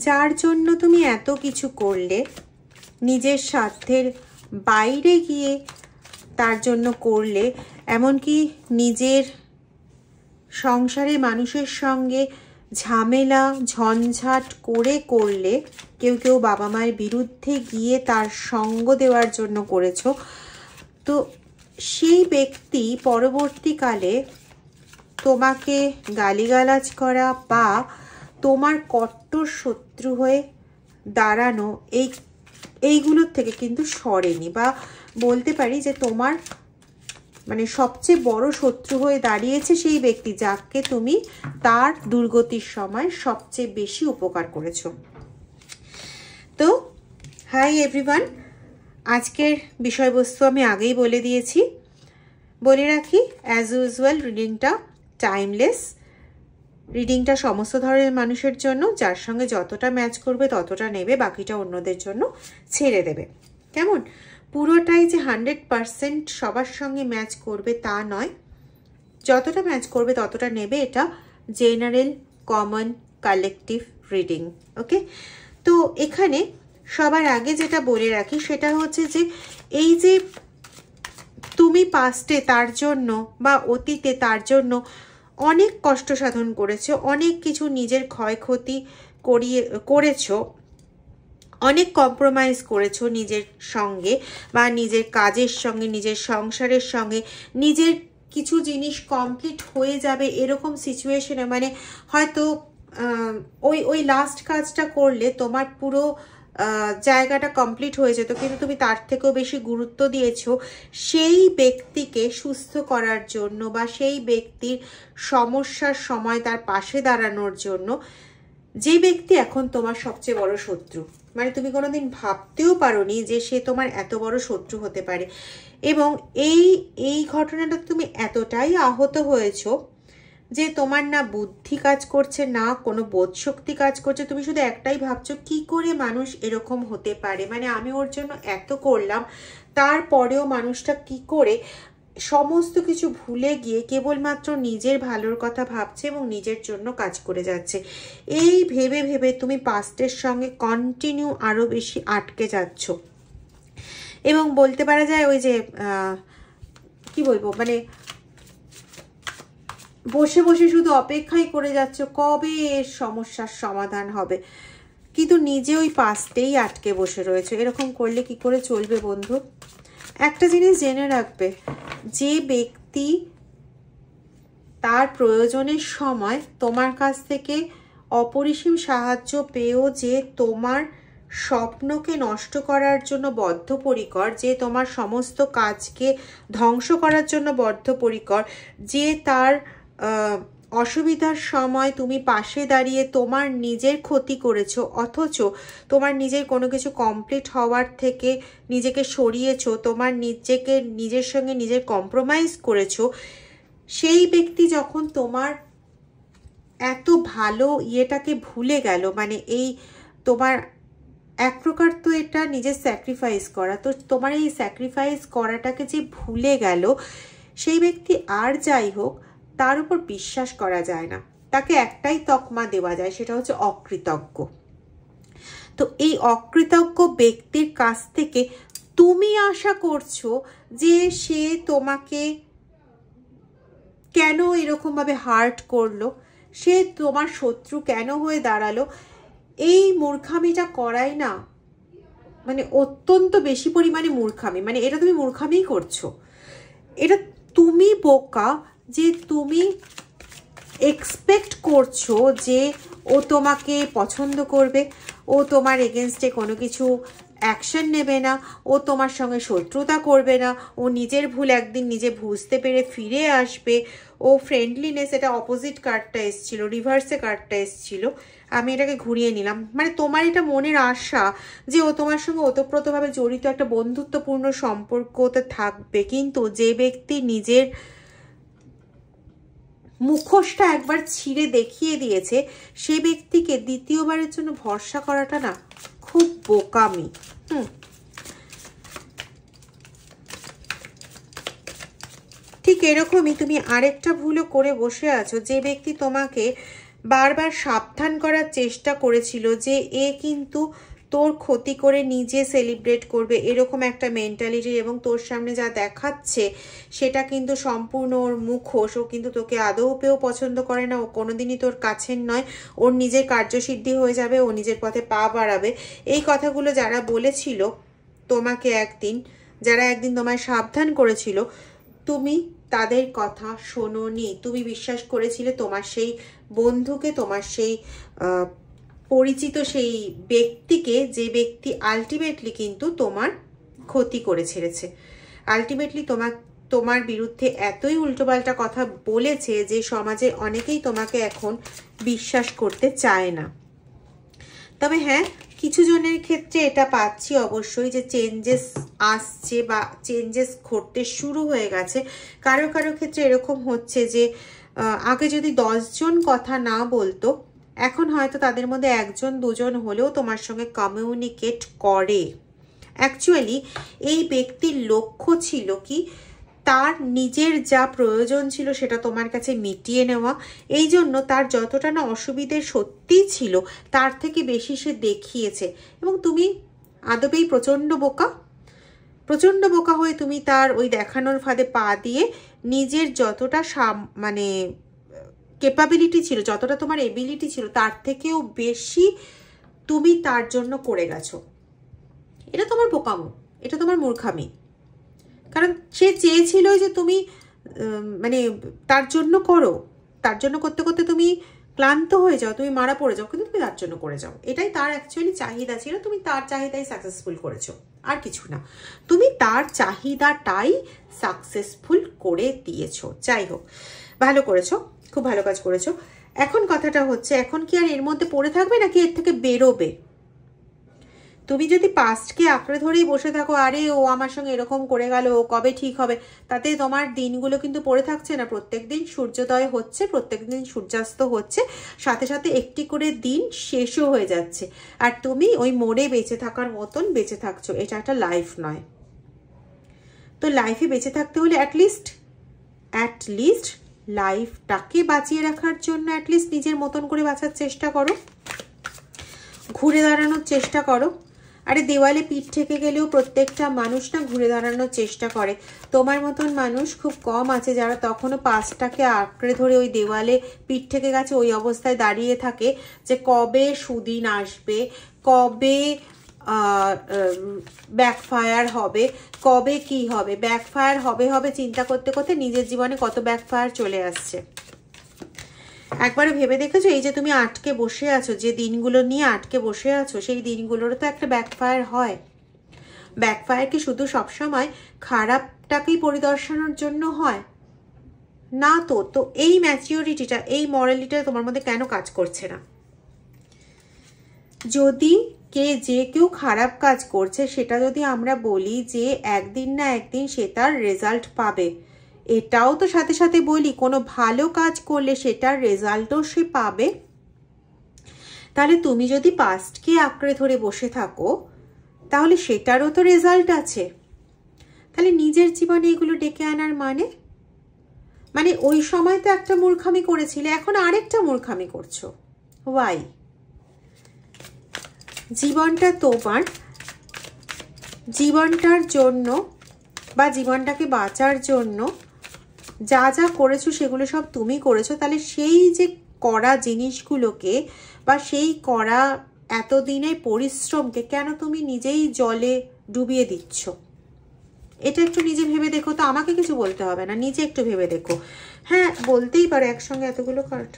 যার জন্য তুমি এত কিছু করলে, নিজের স্বার্থের বাইরে গিয়ে তার জন্য করলে, এমনকি নিজের সংসারে মানুষের সঙ্গে ঝামেলা ঝঞ্ঝাট করে করলে, কেউ কেউ বাবা মায়ের বিরুদ্ধে গিয়ে তার সঙ্গ দেওয়ার জন্য করেছো। তো সেই ব্যক্তি পরবর্তীকালে তোমাকে গালিগালাজ করা বা তোমার কট্টর শত্রু হয়ে দাঁড়ানো, এইগুলোর থেকে কিন্তু সরেনি, বা বলতে পারি যে তোমার মানে সবচেয়ে বড় শত্রু হয়ে দাঁড়িয়েছে সেই ব্যক্তি, যাকে তুমি তার দুর্গতির সময় সবচেয়ে বেশি উপকার করেছো। তো হাই এভরিওয়ান, আজকের বিষয়বস্তু আমি আগেই বলে দিয়েছি। বলে রাখি, অ্যাজ ইউজুয়াল রিডিংটা টাইমলেস। রিডিংটা সমস্ত ধরনের মানুষের জন্য, যার সঙ্গে যতটা ম্যাচ করবে ততটা নেবে, বাকিটা অন্যদের জন্য ছেড়ে দেবে। কেমন? পুরোটাই যে 100% সবার সঙ্গে ম্যাচ করবে তা নয়, যতটা ম্যাচ করবে ততটা নেবে। এটা জেনারেল কমন কালেকটিভ রিডিং। ওকে, তো এখানে সবার আগে যেটা বলে রাখি সেটা হচ্ছে যে এই যে তুমি পাস্টে তার জন্য বা অতীতে তার জন্য অনেক কষ্ট সাধন করেছো, অনেক কিছু নিজের ক্ষয়ক্ষতি করেছো, অনেক কম্প্রোমাইজ করেছো নিজের সঙ্গে বা নিজের কাজের সঙ্গে, নিজের সংসারের সঙ্গে। নিজের কিছু জিনিস কমপ্লিট হয়ে যাবে এরকম সিচুয়েশনে, মানে হয়তো ওই লাস্ট কাজটা করলে তোমার পুরো জায়গাটা কমপ্লিট হয়ে যেত, কিন্তু তুমি তার থেকেও বেশি গুরুত্ব দিয়েছো সেই ব্যক্তিকে সুস্থ করার জন্য বা সেই ব্যক্তির সমস্যার সময় তার পাশে দাঁড়ানোর জন্য, যে ব্যক্তি এখন তোমার সবচেয়ে বড় শত্রু। মানে তুমি কোনোদিন ভাবতেও পারোনি যে সে তোমার এত বড় শত্রু হতে পারে। এবং এই ঘটনাটা তুমি এতটাই আহত হয়েছো যে তোমার না বুদ্ধি কাজ করছে, না কোনো বোধশক্তি কাজ করছে। তুমি শুধু একটাই ভাবছো, কি করে মানুষ এরকম হতে পারে, মানে আমি ওর জন্য এত করলাম, তারপরেও মানুষটা কি করে সমস্ত কিছু ভুলে গিয়ে কেবলমাত্র নিজের ভালোর কথা ভাবছে এবং নিজের জন্য কাজ করে যাচ্ছে। এই ভেবে ভেবে তুমি পাস্টের সঙ্গে কন্টিনিউ আরো বেশি আটকে যাচ্ছ এবং বলতে পারা যায় ওই যে কি বলবো, মানে বসে বসে শুধু অপেক্ষাই করে যাচ্ছ কবে এর সমস্যার সমাধান হবে, কিন্তু নিজে ওই পাস্টেই আটকে বসে রয়েছে। এরকম করলে কি করে চলবে বন্ধু? একটা জিনিস জেনে রাখবে, যে ব্যক্তি তার প্রয়োজনের সময় তোমার কাছ থেকে অপরিসীম সাহায্য পেয়েও যে তোমার স্বপ্নকে নষ্ট করার জন্য বদ্ধপরিকর, যে তোমার সমস্ত কাজকে ধ্বংস করার জন্য বদ্ধপরিকর, যে তার অসুবিধার সময় তুমি পাশে দাঁড়িয়ে তোমার নিজের ক্ষতি করেছো, অথচ তোমার নিজের কোনো কিছু কমপ্লিট হওয়ার থেকে নিজেকে সরিয়েছো, তোমার নিজের সঙ্গে নিজের কম্প্রোমাইজ করেছো, সেই ব্যক্তি যখন তোমার এত ভালো ইয়েটাকে ভুলে গেল, মানে এই তোমার এক প্রকার তো এটা নিজের স্যাক্রিফাইস করা, তো তোমার এই স্যাক্রিফাইস করাটাকে যে ভুলে গেল, সেই ব্যক্তি আর যাই হোক তার উপর বিশ্বাস করা যায় না। তাকে একটাই তকমা দেওয়া যায়, সেটা হচ্ছে অকৃতজ্ঞ। তো এই অকৃতজ্ঞ ব্যক্তির কাছ থেকে তুমি আশা করছো যে সে তোমাকে কেন এরকমভাবে হার্ট করলো, সে তোমার শত্রু কেন হয়ে দাঁড়ালো। এই মূর্খামিটা করাই না মানে অত্যন্ত বেশি পরিমাণে মূর্খামি, মানে এটা তুমি মূর্খামিই করছো। এটা তুমি বোকা যে তুমি এক্সপেক্ট করছো যে ও তোমাকে পছন্দ করবে, ও তোমার এগেনস্টে কোনো কিছু অ্যাকশন নেবে না, ও তোমার সঙ্গে শত্রুতা করবে না, ও নিজের ভুল একদিন নিজে বুঝতে পেরে ফিরে আসবে, ও ফ্রেন্ডলিনেস, এটা অপোজিট কার্ডটা এসছিল, রিভার্সে কার্ডটা এসছিল, আমি এটাকে ঘুরিয়ে নিলাম। মানে তোমার এটা মনের আশা যে ও তোমার সঙ্গে ওতপ্রোতভাবে জড়িত একটা বন্ধুত্বপূর্ণ সম্পর্কতে থাকবে, কিন্তু যে ব্যক্তি নিজের মুখোশটা একবার ছিঁড়ে দেখিয়ে দিয়েছে, সে ব্যক্তিকে দ্বিতীয়বারের জন্য ভরসা করাটা না খুব বোকামি। ঠিক এরকমই তুমি আরেকটা ভুলও করে বসে আছো, যে ব্যক্তি তোমাকে বারবার সাবধান করার চেষ্টা করেছিল যে এ কিন্তু তোর ক্ষতি করে নিজে সেলিব্রেট করবে, এরকম একটা মেন্টালিটি, এবং তোর সামনে যা দেখাচ্ছে সেটা কিন্তু সম্পূর্ণ ওর মুখোশ। ও কিন্তু তোকে আদৌ পেয়েও পছন্দ করে না, ও কোনোদিনই তোর কাছের নয়। ওর নিজের কার্যসিদ্ধি হয়ে যাবে, ও নিজের পথে পা বাড়াবে। এই কথাগুলো যারা বলেছিল তোমাকে একদিন, যারা একদিন তোমায় সাবধান করেছিল, তুমি তাদের কথা শোনোনি। তুমি বিশ্বাস করেছিলে তোমার সেই বন্ধুকে, তোমার সেই পরিচিত সেই ব্যক্তিকে, যে ব্যক্তি আলটিমেটলি কিন্তু তোমার ক্ষতি করে ছেড়েছে। আলটিমেটলি তোমার বিরুদ্ধে এতই উল্টোপাল্টা কথা বলেছে যে সমাজে অনেকেই তোমাকে এখন বিশ্বাস করতে চায় না। তবে হ্যাঁ, কিছু জনের ক্ষেত্রে এটা পাচ্ছি অবশ্যই যে চেঞ্জেস আসছে বা চেঞ্জেস ঘটতে শুরু হয়ে গেছে। কারো কারো ক্ষেত্রে এরকম হচ্ছে যে আগে যদি 10 জন কথা না বলতো, এখন হয়তো তাদের মধ্যে 1 জন 2 জন হলেও তোমার সঙ্গে কমিউনিকেট করে। অ্যাকচুয়ালি এই ব্যক্তির লক্ষ্য ছিল কি, তার নিজের যা প্রয়োজন ছিল সেটা তোমার কাছে মিটিয়ে নেওয়া। এই জন্য তার যতটা না অসুবিধে সত্যিই ছিল, তার থেকে বেশি সে দেখিয়েছে। এবং তুমি আদবেই প্রচণ্ড বোকা হয়ে তুমি তার ওই দেখানোর ফাঁদে পা দিয়ে নিজের যতটা মানে ক্যাপাবিলিটি ছিল, যতটা তোমার এবিলিটি ছিল, তার থেকেও বেশি তুমি তার জন্য করে গেছো। এটা তোমার বোকামো, এটা তোমার মূর্খামি। কারণ সে চেয়েছিল যে তুমি মানে তার জন্য করো, তার জন্য করতে করতে তুমি ক্লান্ত হয়ে যাও, তুমি মারা পড়ে যাও, কিন্তু তুমি তার জন্য করে যাও। এটাই তার অ্যাকচুয়ালি চাহিদা ছিল, তুমি তার চাহিদাই সাকসেসফুল করেছো, আর কিছু না। তুমি তার চাহিদাটাই সাকসেসফুল করে দিয়েছো। যাই হোক, ভালো করেছো, খুব ভালো কাজ করেছো। এখন কথাটা হচ্ছে, এখন কি আর এর মধ্যে পড়ে থাকবে নাকি এর থেকে বেরোবে? তুমি যদি পাস্টকে আঁকড়ে ধরেই বসে থাকো, আরে ও আমার সঙ্গে এরকম করে গেল, ও কবে ঠিক হবে, তাতে তোমার দিনগুলো কিন্তু পড়ে থাকছে না। প্রত্যেক দিন সূর্যোদয় হচ্ছে, প্রত্যেক দিন সূর্যাস্ত হচ্ছে, সাথে সাথে একটি করে দিন শেষও হয়ে যাচ্ছে, আর তুমি ওই মোড়ে বেঁচে থাকার মতন বেঁচে থাকছো। এটা একটা লাইফ নয়। তো লাইফে বেঁচে থাকতে হলে অ্যাটলিস্ট লাইফটাকে বাঁচিয়ে রাখার জন্য অ্যাটলিস্ট নিজের মতন করে বাঁচার চেষ্টা করো, ঘুরে দাঁড়ানোর চেষ্টা করো। আরে দেওয়ালে পিঠ থেকে গেলেও প্রত্যেকটা মানুষ না ঘুরে দাঁড়ানোর চেষ্টা করে। তোমার মতন মানুষ খুব কম আছে যারা তখনও পাস্টটাকে আঁকড়ে ধরে ওই দেওয়ালে পিঠ থেকে গেছে ওই অবস্থায় দাঁড়িয়ে থাকে যে কবে সুদিন আসবে, কবে ব্যাকফায়ার হবে, কবে কি হবে। ব্যাকফায়ার হবে চিন্তা করতে করতে নিজের জীবনে কত ব্যাকফায়ার চলে আসছে। একবারও ভেবে দেখেছো, এই যে তুমি আটকে বসে আছো, যে দিনগুলো নিয়ে আটকে বসে আছো, সেই দিনগুলোরও তো একটা ব্যাকফায়ার হয়। ব্যাকফায়ার কি শুধু সবসময় খারাপটাকেই পরিদর্শনের জন্য হয় না? তো এই ম্যাচিউরিটিটা, এই মরালিটিটা তোমার মধ্যে কেন কাজ করছে না? যদি যে কেউ খারাপ কাজ করছে, সেটা যদি আমরা বলি যে একদিন না একদিন সে তার রেজাল্ট পাবে, এটাও তো সাথে সাথে বলি কোনো ভালো কাজ করলে সেটার রেজাল্টও সে পাবে। তাহলে তুমি যদি পাস্টকে আঁকড়ে ধরে বসে থাকো, তাহলে সেটারও তো রেজাল্ট আছে। তাহলে নিজের জীবনে এগুলো ডেকে আনার মানে ওই সময় তো একটা মূর্খামি করেছিলে, এখন আরেকটা মূর্খামি করছো। ওয়াই? জীবনটা তোমার, জীবনটার জন্য বা জীবনটাকে বাঁচার জন্য যা যা করেছো সেগুলো সব তুমি করেছো। তাহলে সেই যে করা জিনিসগুলোকে বা সেই করা এতদিনের পরিশ্রমকে কেন তুমি নিজেই জলে ডুবিয়ে দিচ্ছ? এটা একটু নিজে ভেবে দেখো তো। আমাকে কিছু বলতে হবে না, নিজে একটু ভেবে দেখো। হ্যাঁ, বলতেই পারো একসঙ্গে এতগুলো কার্ড,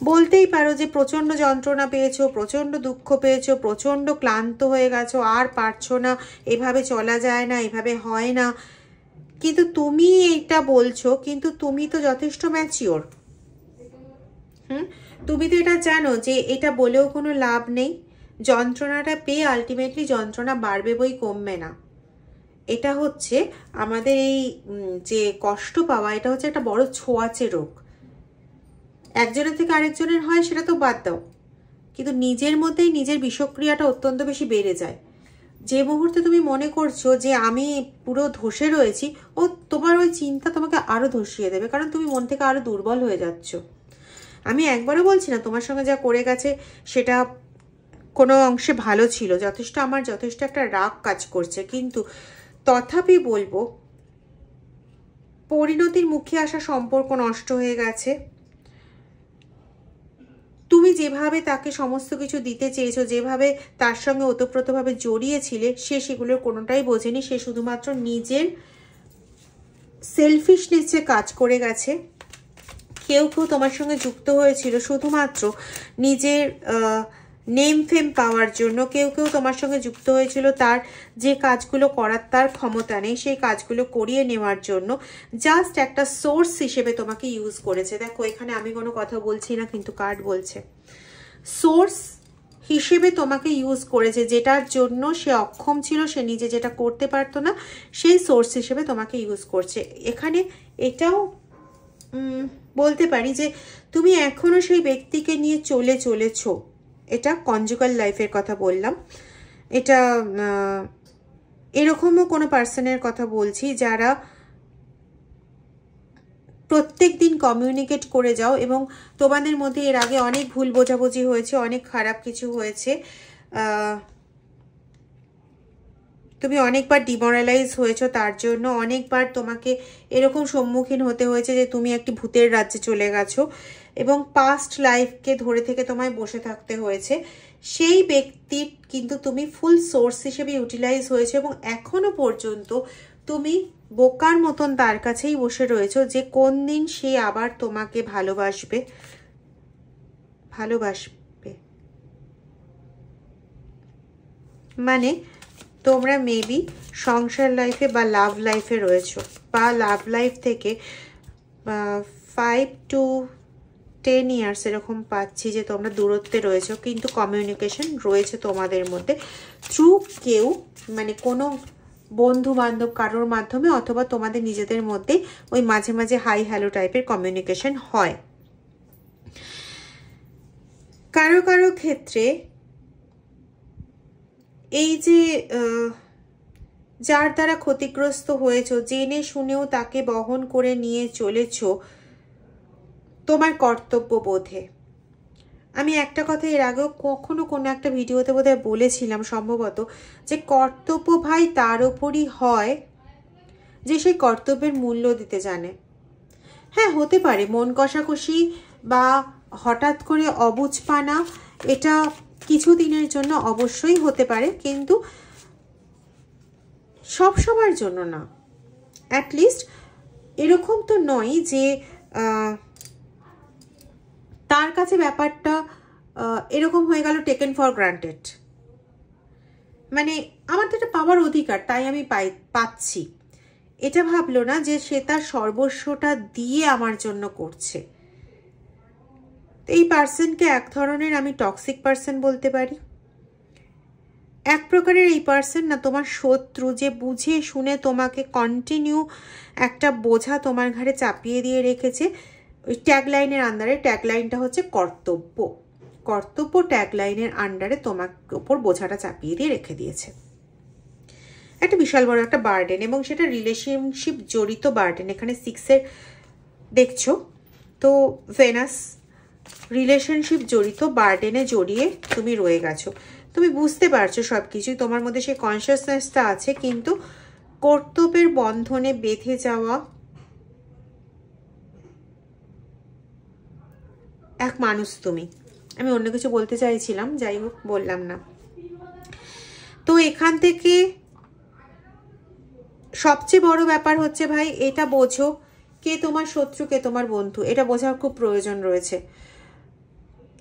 বলতেই পারো যে প্রচণ্ড যন্ত্রণা পেয়েছো, প্রচণ্ড দুঃখ পেয়েছো, প্রচণ্ড ক্লান্ত হয়ে গেছো, আর পারছো না, এভাবে চলা যায় না, এভাবে হয় না। কিন্তু তুমি এইটা বলছো, কিন্তু তুমি তো যথেষ্ট ম্যাচিওর। তুমি তো এটা জানো যে এটা বলেও কোনো লাভ নেই। যন্ত্রণাটা পেয়ে আলটিমেটলি যন্ত্রণা বাড়বে বই কমবে না। এটা হচ্ছে আমাদের এই যে কষ্ট পাওয়া, এটা হচ্ছে একটা বড় ছোঁয়াচে রোগ। একজনের থেকে আরেকজনের হয় সেটা তো বাদ দাও, কিন্তু নিজের মধ্যেই নিজের বিষক্রিয়াটা অত্যন্ত বেশি বেড়ে যায়। যে মুহূর্তে তুমি মনে করছো যে আমি পুরো ধসে রয়েছি, ও তোমার ওই চিন্তা তোমাকে আরো ধসিয়ে দেবে, কারণ তুমি মন থেকে আরো দুর্বল হয়ে যাচ্ছ। আমি একবারও বলছি না তোমার সঙ্গে যা করে গেছে সেটা কোনো অংশে ভালো ছিল, যথেষ্ট একটা রাগ কাজ করছে, কিন্তু তথাপি বলবো পরিণতির মুখে আসা সম্পর্ক নষ্ট হয়ে গেছে। তুমি যেভাবে তাকে সমস্ত কিছু দিতে চেয়েছো, যেভাবে তার সঙ্গে ওতপ্রোতভাবে জড়িয়েছিলে, সে সেগুলোর কোনোটাই বোঝেনি। সে শুধুমাত্র নিজের সেলফিশনেসে কাজ করে গেছে। কেউ তোমার সঙ্গে যুক্ত হয়েছিল শুধুমাত্র নিজের নেম ফেম পাওয়ার জন্য। কেউ তোমার সঙ্গে যুক্ত হয়েছিল তার যে কাজগুলো করার তার ক্ষমতা নেই, সেই কাজগুলো করিয়ে নেওয়ার জন্য জাস্ট একটা সোর্স হিসেবে তোমাকে ইউজ করেছে। দেখো এখানে আমি কোনো কথা বলছি না, কিন্তু কার্ড বলছে সোর্স হিসেবে তোমাকে ইউজ করেছে, যেটার জন্য সে অক্ষম ছিল, সে নিজে যেটা করতে পারতো না, সেই সোর্স হিসেবে তোমাকে ইউজ করছে। এখানে এটাও বলতে পারি যে তুমি এখনো সেই ব্যক্তিকে নিয়ে চলেছো। এটা কনজুগাল লাইফের কথা বললাম। এটা এরকমও কোনো পার্সনের কথা বলছি যারা প্রত্যেক দিন কমিউনিকেট করে যাও, এবং তোমাদের মধ্যে এর আগে অনেক ভুল বোঝাবুঝি হয়েছে, অনেক খারাপ কিছু হয়েছে, তুমি অনেকবার ডিমোরালাইজ হয়েছো, তার জন্য অনেকবার তোমাকে এরকম সম্মুখীন হতে হয়েছে যে তুমি একটি ভূতের রাজ্যে চলে গেছো, এবং পাস্ট লাইফকে ধরে থেকে তোমায় বসে থাকতে হয়েছে। সেই ব্যক্তির কিন্তু তুমি ফুল সোর্স হিসেবে ইউটিলাইজ হয়েছে, এবং এখনো পর্যন্ত তুমি বোকার মতন তার কাছেই বসে রয়েছো যে কোন দিন সে আবার তোমাকে ভালোবাসবে। মানে তোমরা মেবি সংসার লাইফে বা লাভ লাইফে রয়েছো, বা লাভ লাইফ থেকে 5 to 10 ইয়ার্স এরকম পাচ্ছি যে তোমরা দূরত্বে রয়েছো, কিন্তু কমিউনিকেশন রয়েছে তোমাদের মধ্যে থ্রু কেউ, মানে কোনো বন্ধু বান্ধব কারোর মাধ্যমে, অথবা তোমাদের নিজেদের মধ্যে ওই মাঝে মাঝে হাই হ্যালো টাইপের কমিউনিকেশন হয়। কারো কারো ক্ষেত্রে এই যে যার দ্বারা ক্ষতিগ্রস্ত হয়েছো, জেনে শুনেও তাকে বহন করে নিয়ে চলেছো তোমার কর্তব্য বোধে। আমি একটা কথা এর আগেও কখনো কোনো একটা ভিডিওতে বোধহয় বলেছিলাম সম্ভবত, যে কর্তব্য ভাই তার ওপরই হয় যে সেই কর্তব্যের মূল্য দিতে জানে। হ্যাঁ, হতে পারে মন কষাকষি বা হঠাৎ করে অবুঝপানা, এটা কিছু দিনের জন্য অবশ্যই হতে পারে, কিন্তু সব সময়ের জন্য না। অ্যাটলিস্ট এরকম তো নয় যে তার কাছে ব্যাপারটা এরকম হয়ে গেল টেকেন ফর গ্রান্টেড। মানে আমার তো এটা পাওয়ার অধিকার, তাই আমি পাচ্ছি, এটা ভাবলো না যে সে তার সর্বস্বটা দিয়ে আমার জন্য করছে। এই পার্সনকে এক ধরনের আমি টক্সিক পার্সন বলতে পারি। এক প্রকারের এই পার্সন না তোমার শত্রু, যে বুঝে শুনে তোমাকে কন্টিনিউ একটা বোঝা তোমার ঘাড়ে চাপিয়ে দিয়ে রেখেছে। ওই ট্যাগলাইনের আন্ডারে, ট্যাগলাইনটা হচ্ছে কর্তব্য, ট্যাগলাইনের আন্ডারে তোমার ওপর বোঝাটা চাপিয়ে দিয়ে রেখে দিয়েছে। একটা বিশাল বড় একটা বার্ডেন, এবং সেটা রিলেশনশিপ জড়িত বার্ডেন। এখানে 6 দেখছো তো, ভেনাস রিলেশনশিপ জড়িত বার্ডেনে জড়িয়ে তুমি রয়ে গেছো। তুমি বুঝতে পারছো সব কিছুই, তোমার মধ্যে সেই কনসিয়াসনেসটা আছে, কিন্তু কর্তব্যের বন্ধনে বেঁধে যাওয়া এক মানুষ তুমি। আমি অন্য কিছু বলতে চাইছিলাম, যাই হোক বললাম না। তো এখান থেকে সবচেয়ে বড় ব্যাপার হচ্ছে ভাই, এটা বোঝো কে তোমার শত্রু কে তোমার বন্ধু, এটা বোঝার খুব প্রয়োজন রয়েছে।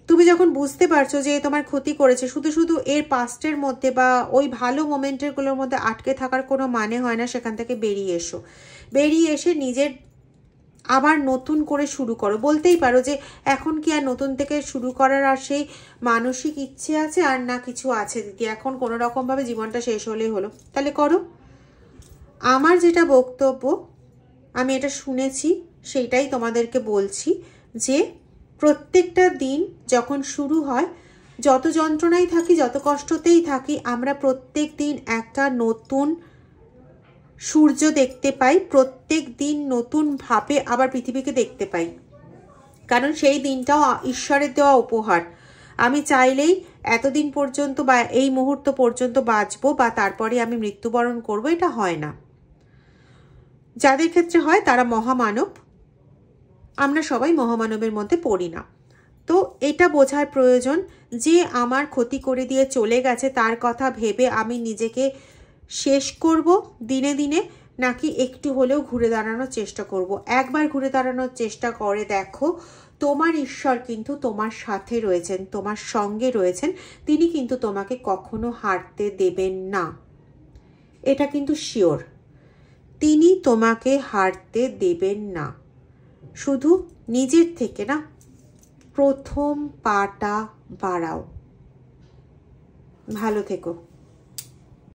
তুমি যখন বুঝতে পারছো যে তোমার ক্ষতি করেছে, শুধু শুধু এর পাস্টের মধ্যে বা ওই ভালো মোমেন্টেরগুলোর মধ্যে আটকে থাকার কোনো মানে হয় না। সেখান থেকে বেরিয়ে এসো, বেরিয়ে এসে নিজের আবার নতুন করে শুরু করো। বলতেই পারো যে এখন কি আর নতুন থেকে শুরু করার আর সেই মানসিক ইচ্ছে আছে, আর না কিছু আছে দিদি, এখন কোনো রকমভাবে জীবনটা শেষ হলেই হলো, তাহলে করো। আমার যেটা বক্তব্য, আমি এটা শুনেছি, সেইটাই তোমাদেরকে বলছি, যে প্রত্যেকটা দিন যখন শুরু হয়, যত যন্ত্রণায় থাকি, যত কষ্টতেই থাকি, আমরা প্রত্যেক দিন একটা নতুন সূর্য দেখতে পাই, প্রত্যেক দিন নতুন ভাবে আবার পৃথিবীকে দেখতে পাই। কারণ সেই দিনটাও ঈশ্বরের দেওয়া উপহার। আমি চাইলেই এতদিন পর্যন্ত বা এই মুহূর্ত পর্যন্ত বাঁচবো বা তারপরে আমি মৃত্যুবরণ করব, এটা হয় না। যাদের ক্ষেত্রে হয় তারা মহামানব, আমরা সবাই মহামানবের মধ্যে পড়ি না। তো এটা বোঝার প্রয়োজন যে আমার ক্ষতি করে দিয়ে চলে গেছে তার কথা ভেবে আমি নিজেকে শেষ করব দিনে দিনে, নাকি একটু হলেও ঘুরে দাঁড়ানোর চেষ্টা করব। একবার ঘুরে দাঁড়ানোর চেষ্টা করে দেখো, তোমার ঈশ্বর কিন্তু তোমার সাথে রয়েছেন, তোমার সঙ্গে রয়েছেন, তিনি কিন্তু তোমাকে কখনো হারতে দেবেন না, এটা কিন্তু শিওর। তিনি তোমাকে হারতে দেবেন না। শুধু নিজের থেকে না, প্রথম পাটা বাড়াও। ভালো থেকো।